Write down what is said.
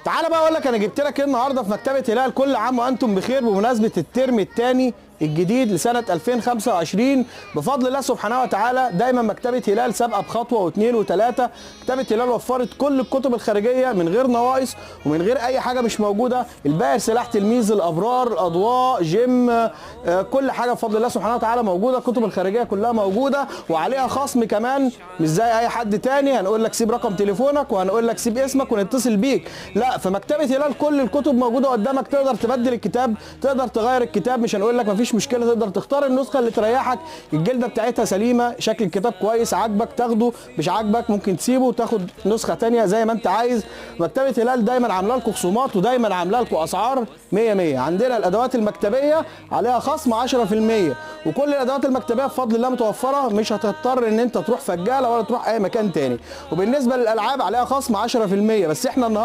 تعالى بقى اقول لك انا جبت لك ايه النهارده في مكتبه هلال. كل عام وانتم بخير بمناسبه الترم الثاني الجديد لسنه 2025 بفضل الله سبحانه وتعالى. دايما مكتبه هلال سابقه بخطوه واثنين وثلاثه. مكتبه هلال وفرت كل الكتب الخارجيه من غير نواقص ومن غير اي حاجه مش موجوده. البائر سلاح تلميذ، الابرار، الاضواء، جيم، كل حاجه بفضل الله سبحانه وتعالى موجوده. الكتب الخارجيه كلها موجوده وعليها خصم كمان مش زي اي حد تاني. هنقول لك سيب رقم تليفونك وهنقول لك سيب اسمك ونتصل بيك. لا، في مكتبه هلال كل الكتب موجوده قدامك. تقدر تبدل الكتاب، تقدر تغير الكتاب، مش هنقول لك مفيش مشكله. تقدر تختار النسخه اللي تريحك، الجلده بتاعتها سليمه، شكل الكتاب كويس، عاجبك تاخده، مش عاجبك ممكن تسيبه وتاخد نسخه ثانيه زي ما انت عايز. مكتبه هلال دايما عامله لكم خصومات ودايما عامله لكم اسعار 100. عندنا الادوات المكتبيه عليها خصم 10%، وكل الادوات المكتبيه بفضل الله متوفره. مش هتضطر ان انت تروح فجاله ولا تروح اي مكان تاني. وبالنسبه للالعاب عليها خصم 10%. بس احنا النهارده